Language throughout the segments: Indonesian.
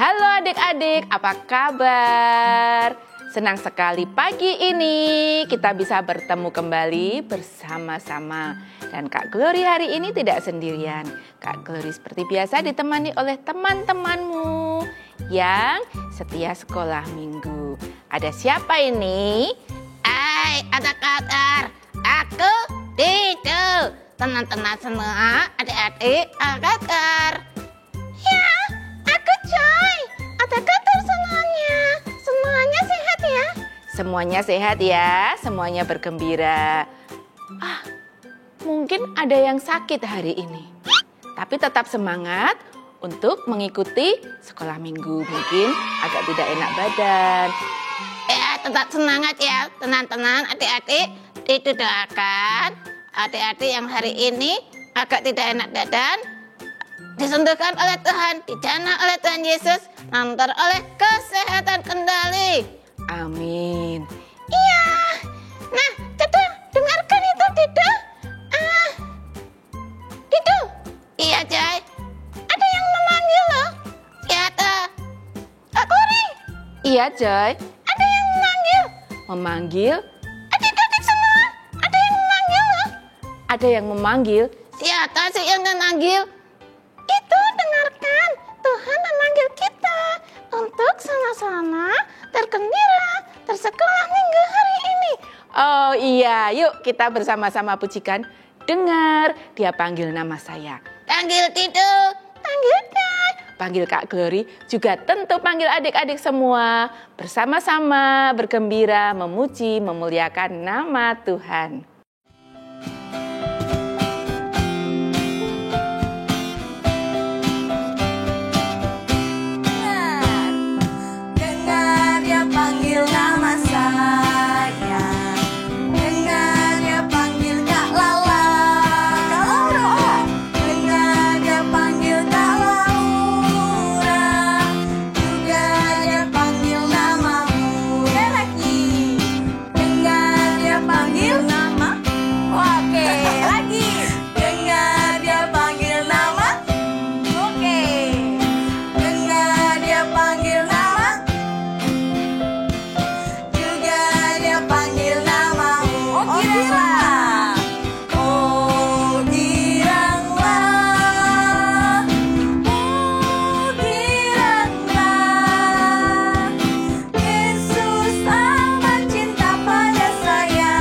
Halo adik-adik, apa kabar? Senang sekali pagi ini kita bisa bertemu kembali bersama-sama. Dan Kak Glory hari ini tidak sendirian. Kak Glory seperti biasa ditemani oleh teman-temanmu yang setia sekolah minggu. Ada siapa ini? Hai, ada kabar. Aku Dido. Tenang-tenang semua adik-adik, kabar. Ya, aku Joy. Ada kabar semuanya. Semuanya sehat ya? Semuanya sehat ya, semuanya bergembira. Mungkin ada yang sakit hari ini. Tapi tetap semangat untuk mengikuti sekolah minggu. Mungkin agak tidak enak badan. Ya, tetap semangat ya. Tenang-tenang adik-adik. Didoakan adik-adik yang hari ini agak tidak enak badan disembuhkan oleh Tuhan, dijana oleh Tuhan Yesus, nanti oleh kesehatan kembali. Amin. Iya. Nah, Dido, dengarkan itu Dido. Dido. Iya, Joy. Ada yang memanggil loh. Ya, Kak Glory. Iya, Joy. Ada yang memanggil. Memanggil? Adik-adik semua, ada yang memanggil loh. Ada yang memanggil? Siapa sih yang memanggil? Itu dengarkan, Tuhan memanggil kita untuk sama-sama tergembira tersekolah minggu hari ini. Oh iya, yuk kita bersama-sama pujikan. Dengar, dia panggil nama saya. Panggil Dido, panggil Joy, Panggil Kak Glory, juga tentu panggil adik-adik semua. Bersama-sama bergembira, memuji, memuliakan nama Tuhan. Dengar dia panggil nama saya. Dengar dia panggil Kak Lala. Kak Laura. Dengar dia panggil Kak Laura. Juga dia panggil namamu. Lagi. Dengar dia panggil nama. Oke, lagi. Dengar dia panggil nama. Oke. Dengar dia panggil nama. Juga dia panggil namamu. Oh giranglah. Oh giranglah. Oh giranglah. Yesus amat cinta pada saya.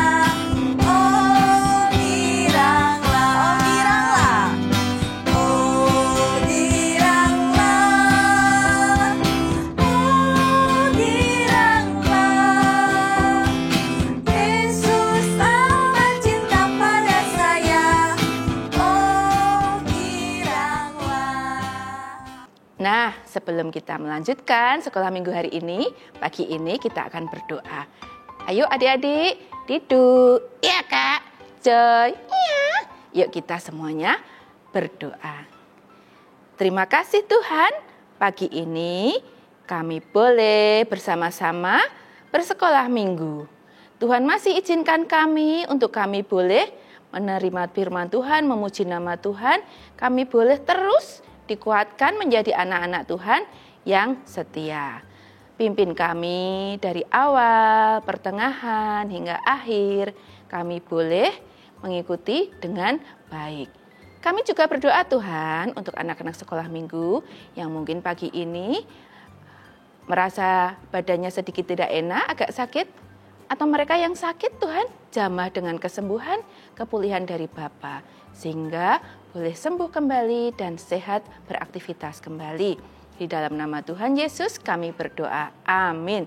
Oh giranglah. Oh giranglah. Oh giranglah. Oh giranglah. Yesus amat cinta pada saya. Oh giranglah. Nah, sebelum kita melanjutkan sekolah minggu hari ini, pagi ini kita akan berdoa. Ayo adik-adik, Dido, Iya, Kak. Joy, Iya. yuk kita semuanya berdoa. Terima kasih Tuhan, pagi ini kami boleh bersama-sama bersekolah minggu. Tuhan masih izinkan kami untuk kami boleh menerima firman Tuhan, memuji nama Tuhan. Kami boleh terus dikuatkan menjadi anak-anak Tuhan yang setia. Pimpin kami dari awal, pertengahan, hingga akhir. Kami boleh mengikuti dengan baik. Kami juga berdoa Tuhan untuk anak-anak sekolah minggu yang mungkin pagi ini merasa badannya sedikit tidak enak, agak sakit. Atau mereka yang sakit Tuhan jamah dengan kesembuhan, kepulihan dari Bapa. Sehingga boleh sembuh kembali dan sehat beraktivitas kembali. Di dalam nama Tuhan Yesus kami berdoa. Amin.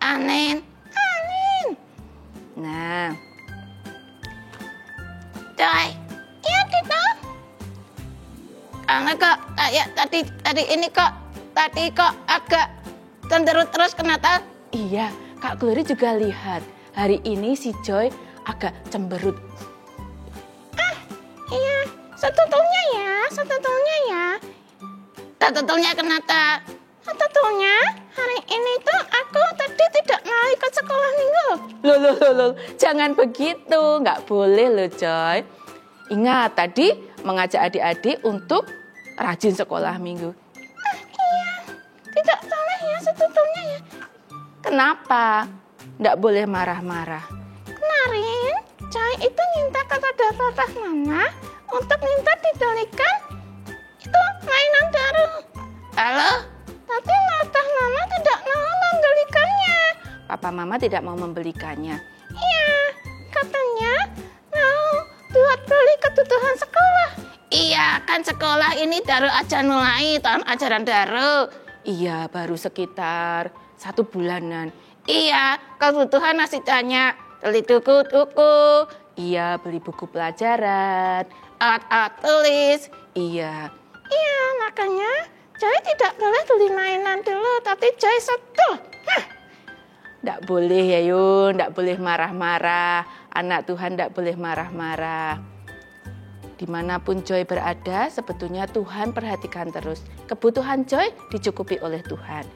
Amin. Amin. Nah, Joy. Iya, Dido. Kamu kok kayak tadi kok agak cenderung terus kenapa? iya Kak Glory juga lihat. Hari ini si Joy agak cemberut. Iya, sebetulnya ya. Sebetulnya kenapa? Sebetulnya hari ini tuh aku tadi tidak mau ikut sekolah minggu. Loh, jangan begitu. Nggak boleh loh Joy. Ingat tadi mengajak adik-adik untuk rajin sekolah minggu. Iya, tidak setutupnya ya. Kenapa? Nggak boleh marah-marah. Kemarin, Joy itu minta kepada papa mama untuk minta dibelikan itu mainan baru. Halo? Tapi papa mama tidak mau membelikannya. Papa mama tidak mau membelikannya. Iya, katanya mau buat beli kebutuhan sekolah. Iya, kan sekolah ini baru aja mulai tahun ajaran baru. Iya, baru sekitar 1 bulanan. Iya, kebutuhan masih banyak. Beli buku-buku, Iya, beli buku pelajaran. alat-alat tulis. Iya, Iya, makanya Joy tidak boleh beli mainan dulu, tapi Joy setuh. nggak boleh ya Yun, nggak boleh marah-marah. Anak Tuhan nggak boleh marah-marah. Dimanapun Joy berada, sebetulnya Tuhan perhatikan terus. Kebutuhan Joy dicukupi oleh Tuhan.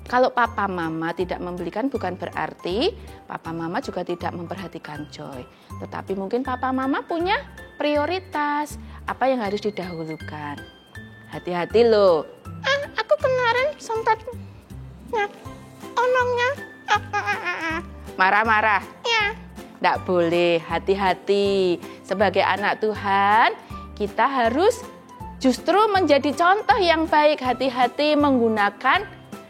Kalau papa mama tidak membelikan bukan berarti papa mama juga tidak memperhatikan Joy. Tetapi mungkin papa mama punya prioritas, apa yang harus didahulukan. Hati-hati loh. Aku kemarin sempat omongnya. Marah-marah. Ya, Nggak boleh, hati-hati. Sebagai anak Tuhan, kita harus justru menjadi contoh yang baik. Hati-hati menggunakan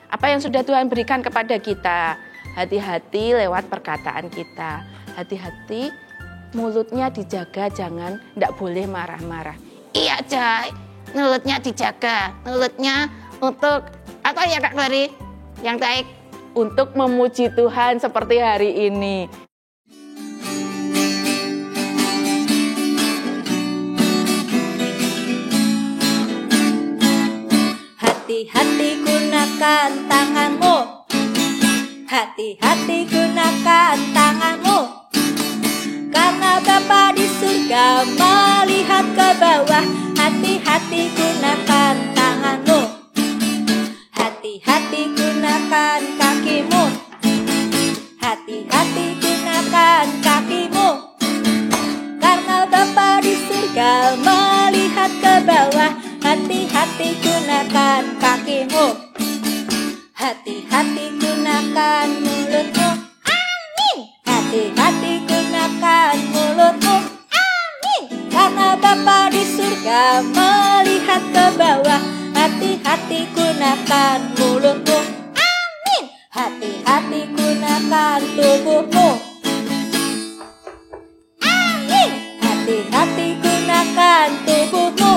apa yang sudah Tuhan berikan kepada kita. Hati-hati lewat perkataan kita. Hati-hati mulutnya dijaga, nggak boleh marah-marah. iya Joy. Mulutnya dijaga. Mulutnya untuk apa ya Kak Glori? Yang baik. Untuk memuji Tuhan seperti hari ini. Hati-hati gunakan tanganmu. Hati-hati gunakan tanganmu. Karena Bapa di surga melihat ke bawah. Hati-hati gunakan tanganmu. Hati-hati gunakan kakimu. Hati-hati gunakan kakimu. Karena Bapa di surga melihat ke bawah. Hati-hati gunakan kakimu. Hati-hati gunakan mulutmu. Amin. Hati-hati gunakan mulutmu. Amin. Karena Bapa di surga melihat ke bawah. Hati-hati gunakan mulutmu. Amin. Hati-hati gunakan tubuhmu. Amin. Hati-hati gunakan tubuhmu.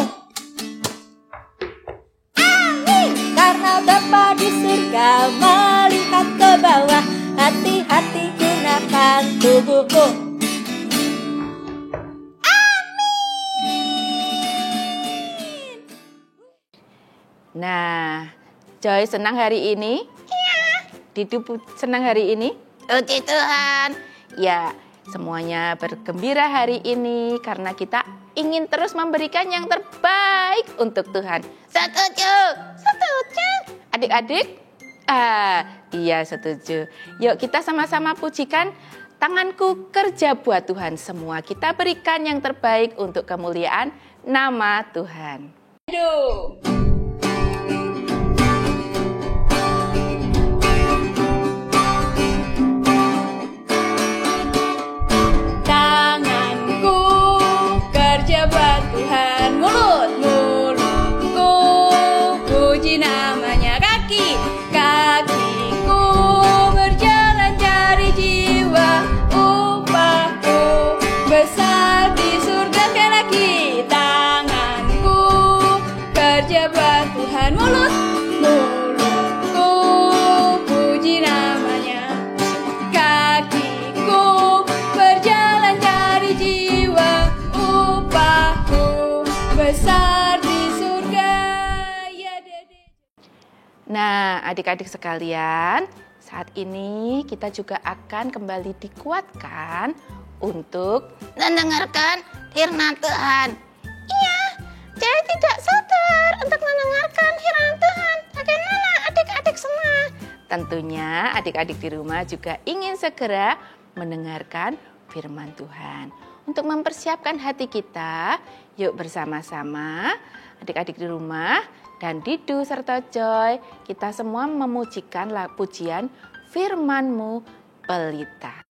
Amin. Karena Bapa di surga melihat ke bawah. Hati-hati gunakan tubuhmu. Nah, Joy senang hari ini? Iya. Didu senang hari ini? Puji Tuhan. Ya, semuanya bergembira hari ini karena kita ingin terus memberikan yang terbaik untuk Tuhan. Setuju. Setuju. Adik-adik? Iya setuju. Yuk kita sama-sama pujikan tanganku kerja buat Tuhan. Semua kita berikan yang terbaik untuk kemuliaan nama Tuhan. Aduh. Tanganku kerja buat Tuhan. Mulutku puji namanya. Kakiku berjalan cari jiwa. Upahku besar di surga. Sekali lagi. Tanganku kerja buat Tuhan. Mulutku puji namanya. Kakiku berjalan cari jiwa. Upahku besar di surga. Ya Dede. Nah, adik-adik sekalian, saat ini kita juga akan kembali dikuatkan untuk Mendengarkan firman Tuhan. Iya, Joy tidak sabar untuk mendengarkan firman Tuhan. Bagaimana adik-adik semua? tentunya adik-adik di rumah juga ingin segera mendengarkan firman Tuhan. Untuk mempersiapkan hati kita, yuk bersama-sama adik-adik di rumah dan Didu serta Joy, kita semua memujikan pujian firman-Mu pelita.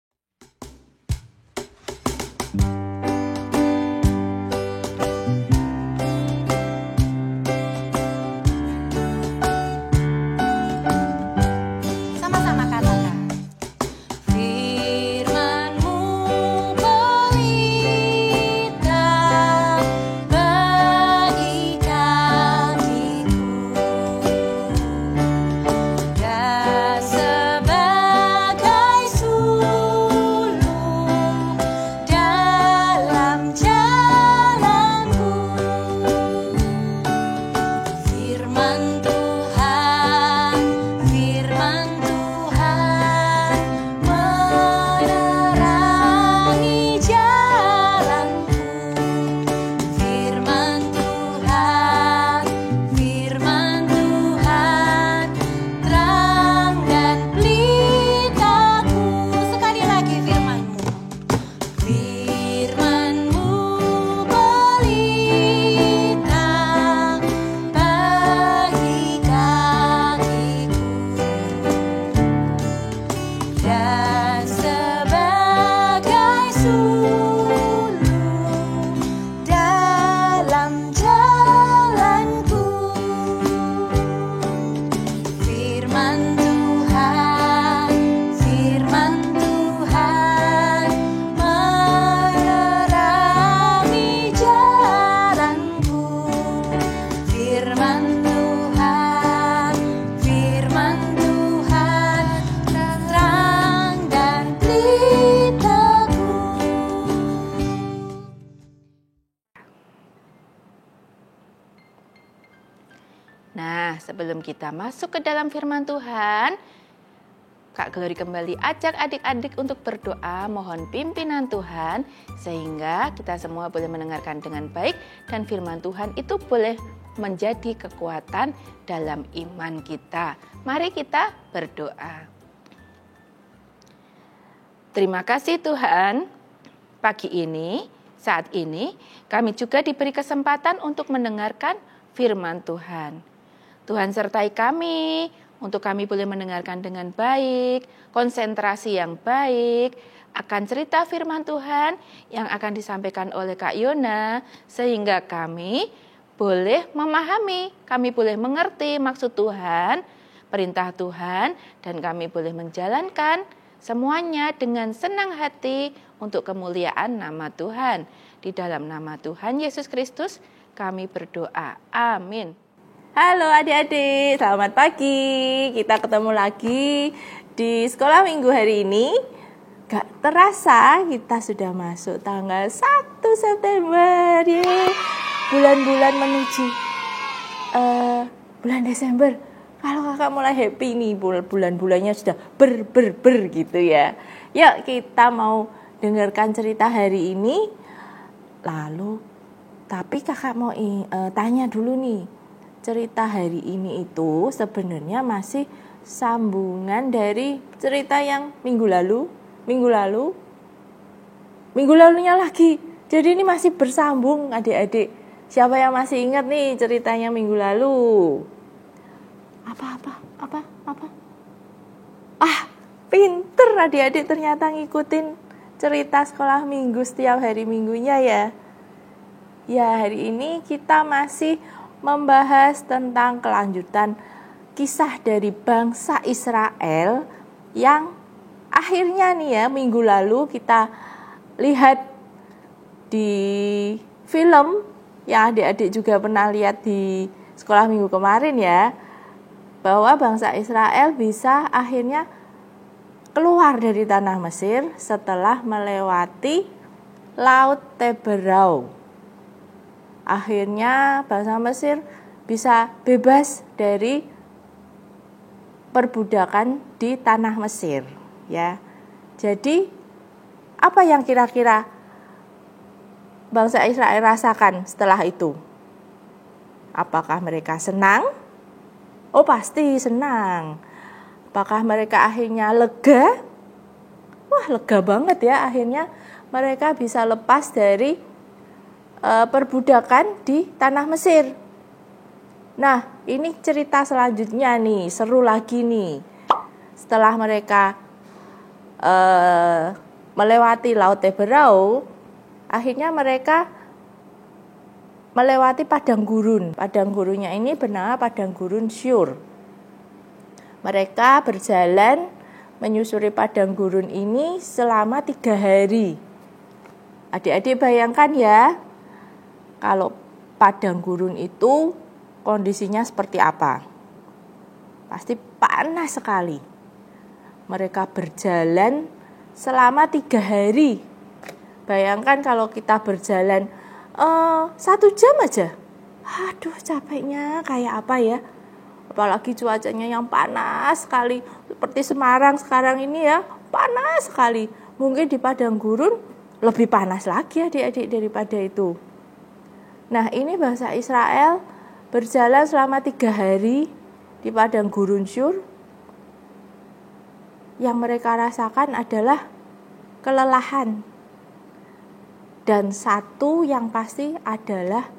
Sama-sama katakan. Firman-Mu pelita bagi kakiku dan sebagai sulung dalam jalanku. Firman Tuhan menerangi jalanku. Firman Tuhan terang dan pelitaku. Sekali lagi firman-Mu. Firman-Mu pelita bagi kakiku dan sebagai sulung dalam jalanku. Firman Tuhan menerangi jalanku. Firman Tuhan terang dan pelitaku. Nah, sebelum kita masuk ke dalam firman Tuhan, Kak Glory kembali ajak adik-adik untuk berdoa, mohon pimpinan Tuhan, sehingga kita semua boleh mendengarkan dengan baik, dan firman Tuhan itu boleh menjadi kekuatan dalam iman kita. Mari kita berdoa. Terima kasih Tuhan, pagi ini, saat ini, kami juga diberi kesempatan untuk mendengarkan firman Tuhan. Tuhan sertai kami, untuk kami boleh mendengarkan dengan baik, konsentrasi yang baik, akan cerita firman Tuhan yang akan disampaikan oleh Kak Yona, sehingga kami boleh memahami, kami boleh mengerti maksud Tuhan, perintah Tuhan, dan kami boleh menjalankan semuanya dengan senang hati untuk kemuliaan nama Tuhan. Di dalam nama Tuhan Yesus Kristus kami berdoa. Amin. Halo adik-adik, selamat pagi. Kita ketemu lagi di sekolah minggu hari ini. Gak terasa kita sudah masuk tanggal 1 September. Yeay. Bulan-bulan menuju bulan Desember. Kalau kakak mulai happy nih, bulan-bulannya sudah ber gitu ya. Yuk kita mau dengarkan cerita hari ini. Lalu, tapi kakak mau tanya dulu nih. Cerita hari ini itu sebenarnya masih sambungan dari cerita yang minggu lalunya lagi. Jadi ini masih bersambung adik-adik. Siapa yang masih ingat nih ceritanya minggu lalu? Apa? Pinter adik-adik ternyata ngikutin cerita sekolah minggu setiap hari minggunya ya. Ya, hari ini kita masih membahas tentang kelanjutan kisah dari bangsa Israel yang akhirnya nih ya, minggu lalu kita lihat di film yang adik-adik juga pernah lihat di sekolah minggu kemarin ya, bahwa bangsa Israel bisa akhirnya keluar dari tanah Mesir setelah melewati Laut Teberau. Akhirnya bangsa Mesir bisa bebas dari perbudakan di tanah Mesir ya. Jadi apa yang kira-kira bangsa Israel rasakan setelah itu? Apakah mereka senang? Oh, pasti senang. Apakah mereka akhirnya lega? Wah, lega banget ya, akhirnya mereka bisa lepas dari perbudakan di tanah Mesir. Nah, ini cerita selanjutnya nih, seru lagi nih. Setelah mereka melewati Laut Teberau, akhirnya mereka melewati padang gurun. Padang gurunnya ini bernama padang gurun Syur. Mereka berjalan menyusuri padang gurun ini selama 3 hari. Adik-adik bayangkan ya, kalau padang gurun itu kondisinya seperti apa? Pasti panas sekali. Mereka berjalan selama 3 hari. Bayangkan kalau kita berjalan 1 jam aja. Aduh, capeknya kayak apa ya? Apalagi cuacanya yang panas sekali. Seperti Semarang sekarang ini ya, panas sekali. Mungkin di padang gurun lebih panas lagi adik-adik daripada itu. Nah, ini bangsa Israel berjalan selama 3 hari di padang gurun Syur. Yang mereka rasakan adalah kelelahan. Dan satu yang pasti adalah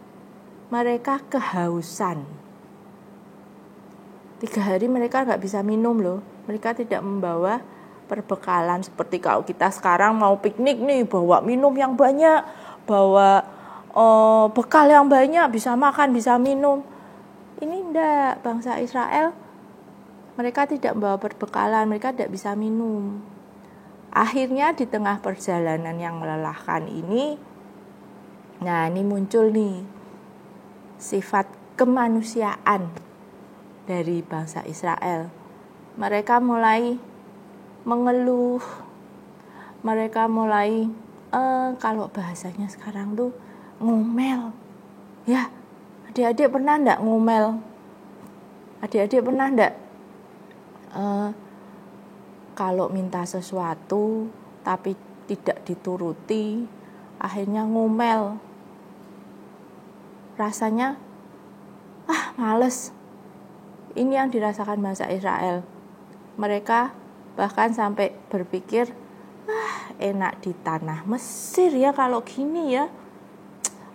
mereka kehausan. 3 hari mereka nggak bisa minum loh. Mereka tidak membawa perbekalan seperti kalau kita sekarang mau piknik nih, bawa minum yang banyak, bawa bekal yang banyak, bisa makan, bisa minum. Ini enggak, bangsa Israel mereka tidak membawa perbekalan, mereka tidak bisa minum. Akhirnya di tengah perjalanan yang melelahkan ini, nah ini muncul nih sifat kemanusiaan dari bangsa Israel. Mereka mulai mengeluh. Mereka mulai kalau bahasanya sekarang tuh ngomel. Ya, adik-adik pernah enggak ngomel? Adik-adik pernah enggak kalau minta sesuatu tapi tidak dituruti, akhirnya ngomel. Rasanya males. Ini yang dirasakan bangsa Israel. Mereka bahkan sampai berpikir, enak di tanah Mesir ya kalau gini ya.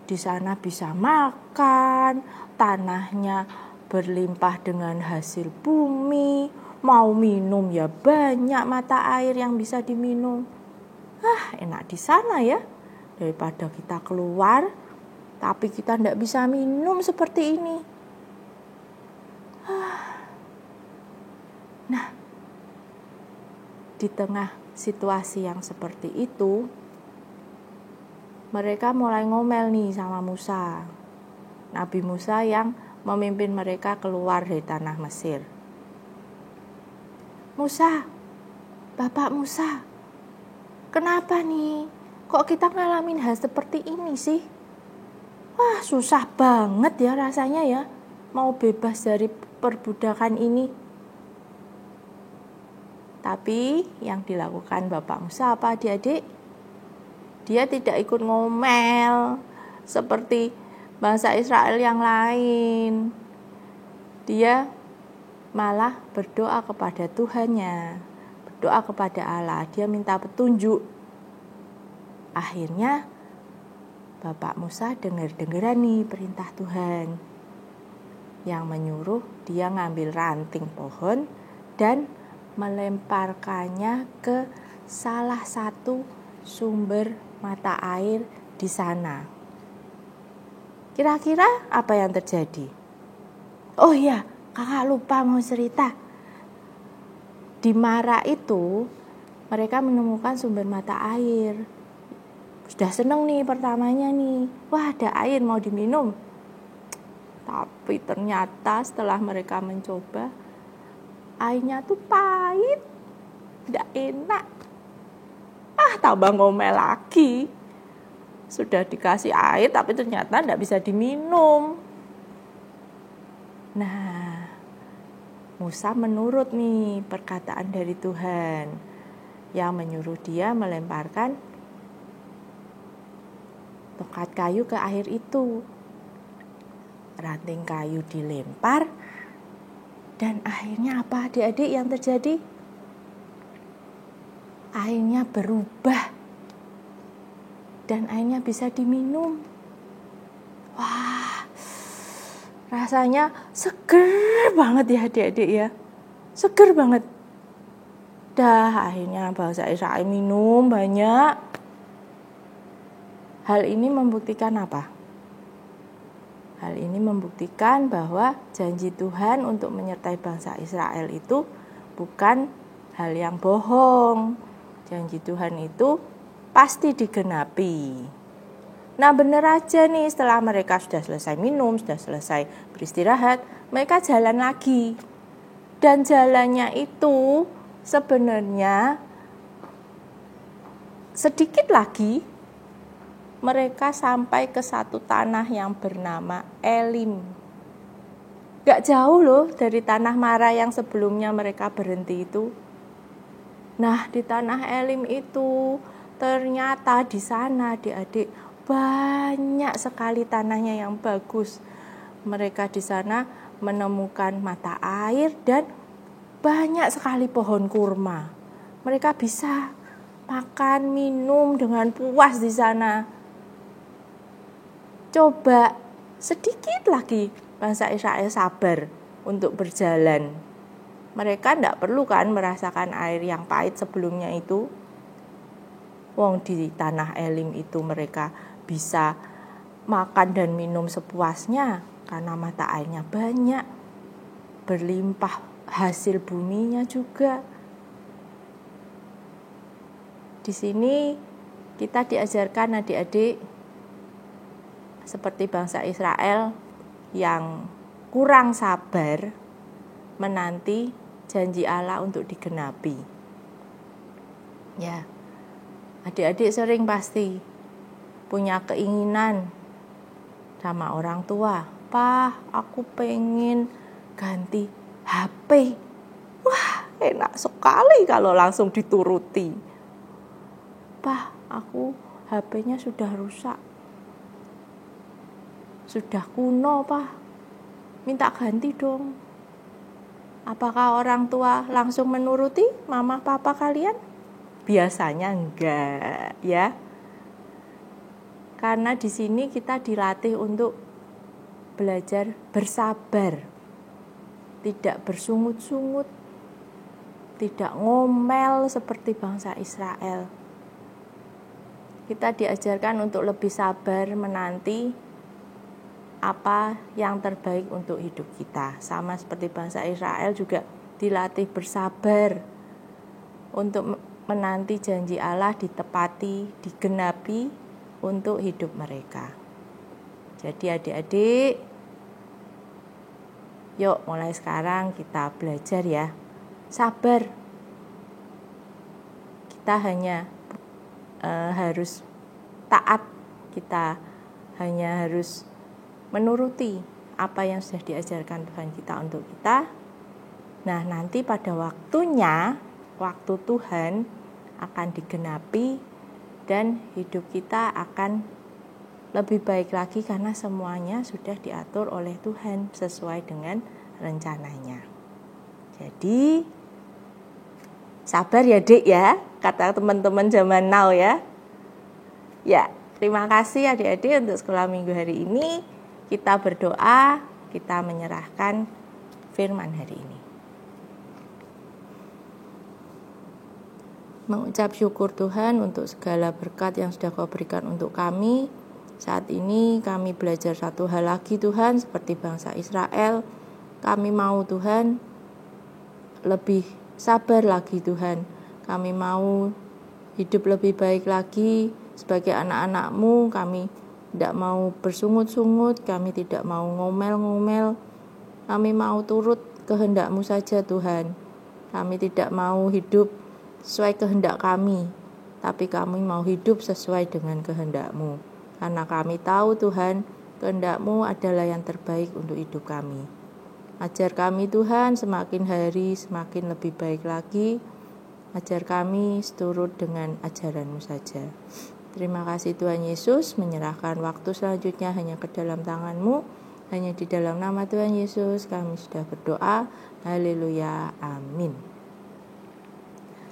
Di sana bisa makan, tanahnya berlimpah dengan hasil bumi, mau minum ya banyak mata air yang bisa diminum. Enak di sana ya, daripada kita keluar tapi kita tidak bisa minum seperti ini. Nah, di tengah situasi yang seperti itu, mereka mulai ngomel nih sama Musa. Nabi Musa yang memimpin mereka keluar dari tanah Mesir. Musa, Bapak Musa, kenapa nih? Kok kita ngalamin hal seperti ini sih? Susah banget ya rasanya ya, mau bebas dari perbudakan ini. Tapi yang dilakukan Bapak Musa apa adik-adik? Dia tidak ikut ngomel seperti bangsa Israel yang lain. Dia malah berdoa kepada Tuhannya, berdoa kepada Allah. Dia minta petunjuk. Akhirnya Bapak Musa dengar-dengaran nih perintah Tuhan yang menyuruh dia ngambil ranting pohon dan melemparkannya ke salah satu sumber mata air di sana. Kira-kira apa yang terjadi? Oh iya, kakak lupa mau cerita. Di Mara itu mereka menemukan sumber mata air. Sudah seneng nih pertamanya nih. Wah, ada air mau diminum. Tapi ternyata setelah mereka mencoba, airnya tuh pahit, tidak enak. Tambah ngomel lagi. Sudah dikasih air tapi ternyata tidak bisa diminum. Nah, Musa menurut nih perkataan dari Tuhan yang menyuruh dia melemparkan tongkat kayu ke air itu. Ranting kayu dilempar dan akhirnya apa adik-adik yang terjadi? Airnya berubah dan airnya bisa diminum. Wah, Rasanya seger banget ya adik-adik ya. Seger banget. Dah akhirnya bangsa Israel minum banyak. Hal ini membuktikan apa? Hal ini membuktikan bahwa janji Tuhan untuk menyertai bangsa Israel itu bukan hal yang bohong. Janji Tuhan itu pasti digenapi. Nah benar aja nih, setelah mereka sudah selesai minum, sudah selesai beristirahat, mereka jalan lagi. Dan jalannya itu sebenarnya sedikit lagi mereka sampai ke satu tanah yang bernama Elim. Gak jauh loh dari tanah Mara yang sebelumnya mereka berhenti itu. Nah di tanah Elim itu ternyata di sana adik-adik banyak sekali tanahnya yang bagus. Mereka di sana menemukan mata air dan banyak sekali pohon kurma. Mereka bisa makan, minum dengan puas di sana. Coba sedikit lagi bangsa Israel sabar untuk berjalan. Mereka tidak perlu kan merasakan air yang pahit sebelumnya itu. Wong di tanah Elim itu mereka bisa makan dan minum sepuasnya karena mata airnya banyak, berlimpah hasil buminya juga. Di sini kita diajarkan adik-adik seperti bangsa Israel yang kurang sabar menanti janji Allah untuk digenapi. Ya, adik-adik sering pasti punya keinginan sama orang tua, "Pak, aku pengen ganti HP." Wah, enak sekali kalau langsung dituruti. "Pak, aku HP-nya sudah rusak. Sudah kuno, Pak. Minta ganti dong." Apakah orang tua langsung menuruti mama papa kalian? Biasanya enggak, ya. Karena di sini kita dilatih untuk belajar bersabar, tidak bersungut-sungut, tidak ngomel seperti bangsa Israel. Kita diajarkan untuk lebih sabar menanti apa yang terbaik untuk hidup kita. Sama seperti bangsa Israel juga dilatih bersabar untuk menanti janji Allah ditepati, digenapi untuk hidup mereka. Jadi adik-adik, yuk mulai sekarang kita belajar ya, sabar. Kita hanya harus taat, kita hanya harus menuruti apa yang sudah diajarkan Tuhan kita untuk kita. Nah nanti pada waktunya, waktu Tuhan akan digenapi dan hidup kita akan lebih baik lagi karena semuanya sudah diatur oleh Tuhan sesuai dengan rencananya. Jadi sabar ya Dek ya, kata teman-teman zaman now ya. Ya, terima kasih adik-adik untuk sekolah minggu hari ini. Kita berdoa, kita menyerahkan firman hari ini. Mengucap syukur Tuhan untuk segala berkat yang sudah Kau berikan untuk kami. Saat ini kami belajar satu hal lagi Tuhan, seperti bangsa Israel. Kami mau Tuhan lebih sabar lagi Tuhan. Kami mau hidup lebih baik lagi sebagai anak-anak-Mu. Kami tidak mau bersungut-sungut, kami tidak mau ngomel-ngomel. Kami mau turut kehendak-Mu saja Tuhan. Kami tidak mau hidup sesuai kehendak kami, tapi kami mau hidup sesuai dengan kehendak-Mu. Karena kami tahu Tuhan, kehendak-Mu adalah yang terbaik untuk hidup kami. Ajar kami Tuhan semakin hari semakin lebih baik lagi. Ajar kami seturut dengan ajaran-Mu saja. Terima kasih Tuhan Yesus, menyerahkan waktu selanjutnya hanya ke dalam tangan-Mu. Hanya di dalam nama Tuhan Yesus kami sudah berdoa. Haleluya, amin.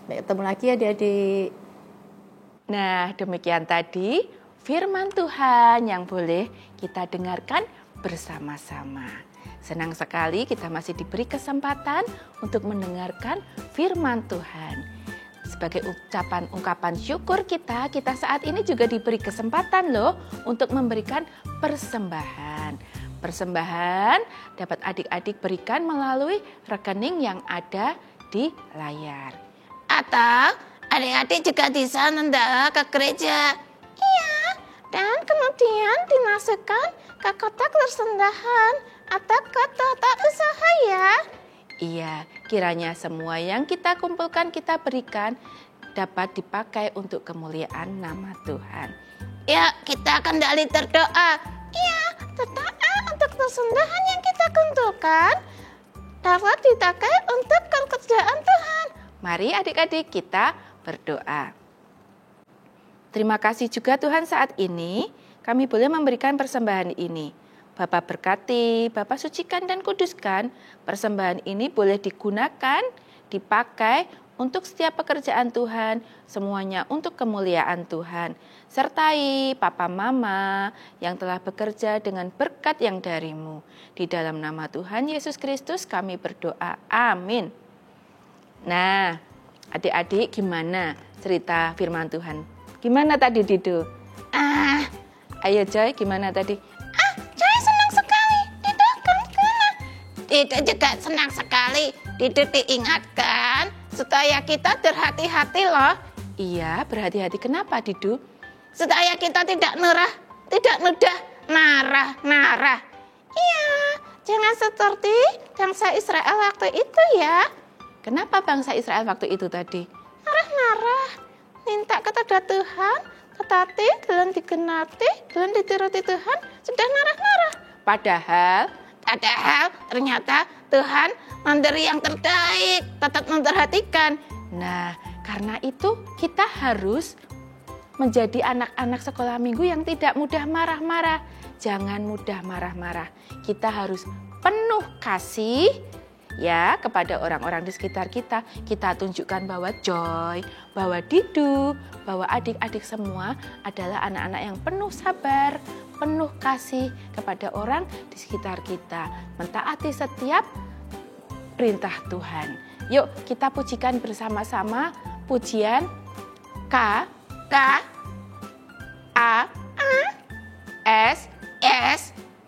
Baik, ketemu lagi adik-adik. Nah, demikian tadi firman Tuhan yang boleh kita dengarkan bersama-sama. Senang sekali kita masih diberi kesempatan untuk mendengarkan firman Tuhan. Sebagai ungkapan syukur kita saat ini juga diberi kesempatan loh untuk memberikan persembahan. Persembahan dapat adik-adik berikan melalui rekening yang ada di layar. Atau adik-adik juga bisa nenda ke gereja. Iya, dan kemudian dimasukkan ke kotak persembahan atau ke kotak usaha ya. Iya, kiranya semua yang kita kumpulkan kita berikan dapat dipakai untuk kemuliaan nama Tuhan. Ya, kita kembali berdoa. Iya, berdoa untuk persembahan yang kita kumpulkan dapat dipakai untuk pekerjaan Tuhan. Mari adik-adik kita berdoa. Terima kasih juga Tuhan saat ini kami boleh memberikan persembahan ini. Bapa berkati, Bapa sucikan dan kuduskan, persembahan ini boleh digunakan, dipakai untuk setiap pekerjaan Tuhan, semuanya untuk kemuliaan Tuhan. Sertai Papa Mama yang telah bekerja dengan berkat yang dari-Mu. Di dalam nama Tuhan Yesus Kristus kami berdoa, amin. Nah, adik-adik gimana cerita firman Tuhan? Gimana tadi Dido? Ayo Joy, gimana tadi? Joy senang sekali. Dido gimana? Dido juga senang sekali. Dido diingatkan supaya kita berhati-hati loh. Iya, berhati-hati. Kenapa Dido? Supaya kita tidak mudah marah. Iya, jangan seperti bangsa Israel waktu itu ya. Kenapa bangsa Israel waktu itu tadi? Marah, minta kepada Tuhan, tetapi belum digenapi, belum dituruti Tuhan, sudah marah-marah. Padahal ternyata Tuhan memberi yang terbaik, tetap memperhatikan. Nah, karena itu kita harus menjadi anak-anak sekolah minggu yang tidak mudah marah-marah. Jangan mudah marah-marah. Kita harus penuh kasih ya kepada orang-orang di sekitar kita. Kita tunjukkan bahwa Joy, bahwa Dido, bahwa adik-adik semua adalah anak-anak yang penuh sabar, penuh kasih kepada orang di sekitar kita, mentaati setiap perintah Tuhan. Yuk kita pujikan bersama-sama pujian K A S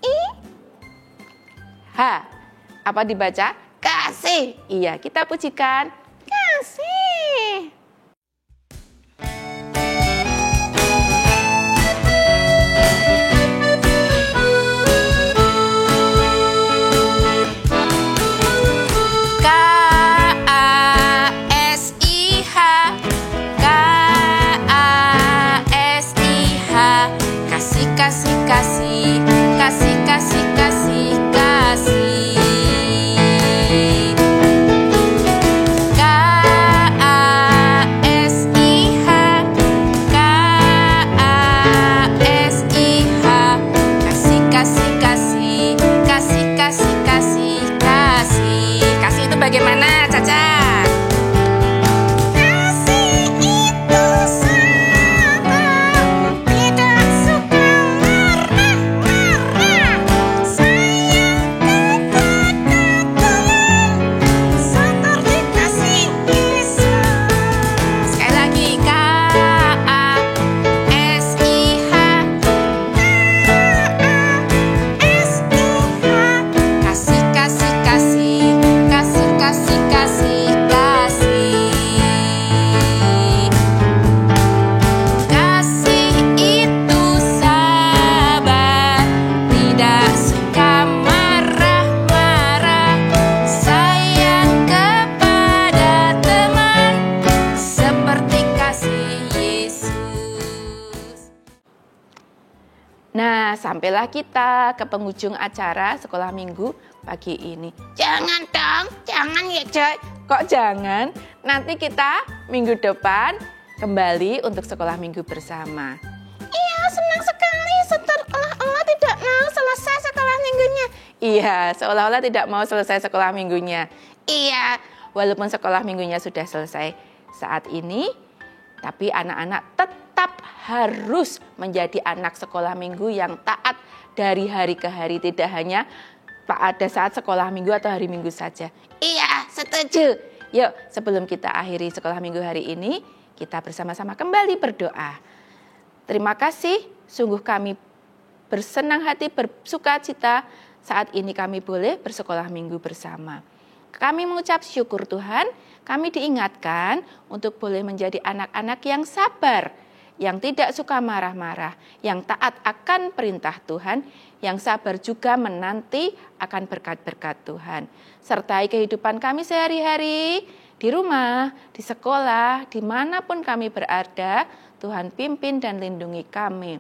I H. Apa dibaca? Kasih. Iya, kita pujikan. Kasih. Kasih, kasih, kasih, kasih, kasih. K-A-S-I-H, K-A-S-I-H. Kasih, kasih, kasih, kasih, kasih, kasih, kasih. Kasih itu bagaimana, Caca? Nah, sampailah kita ke penghujung acara sekolah minggu pagi ini. Jangan dong, jangan ya Joy. Kok jangan? Nanti kita minggu depan kembali untuk sekolah minggu bersama. Iya, senang sekali seolah-olah tidak mau selesai sekolah minggunya. Iya, seolah-olah tidak mau selesai sekolah minggunya. Iya, Walaupun sekolah minggunya sudah selesai saat ini, tapi anak-anak tetap harus menjadi anak sekolah minggu yang taat dari hari ke hari, tidak hanya pada saat sekolah minggu atau hari minggu saja. Iya, setuju. Yuk, sebelum kita akhiri sekolah minggu hari ini, kita bersama-sama kembali berdoa. Terima kasih, sungguh kami bersenang hati, bersuka cita saat ini kami boleh bersekolah minggu bersama. Kami mengucap syukur Tuhan, kami diingatkan untuk boleh menjadi anak-anak yang sabar, yang tidak suka marah-marah, yang taat akan perintah Tuhan, yang sabar juga menanti akan berkat-berkat Tuhan. Sertai kehidupan kami sehari-hari, di rumah, di sekolah, dimanapun kami berada, Tuhan pimpin dan lindungi kami.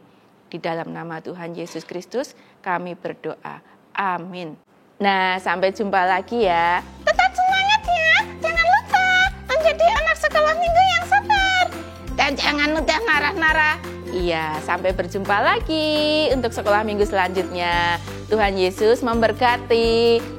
Di dalam nama Tuhan Yesus Kristus kami berdoa. Amin. Nah, sampai jumpa lagi ya. Tetap semangat ya. Jangan lupa menjadi anak sekolah minggu yang sabar. Dan jangan mudah marah-marah. Iya, sampai berjumpa lagi untuk sekolah minggu selanjutnya. Tuhan Yesus memberkati.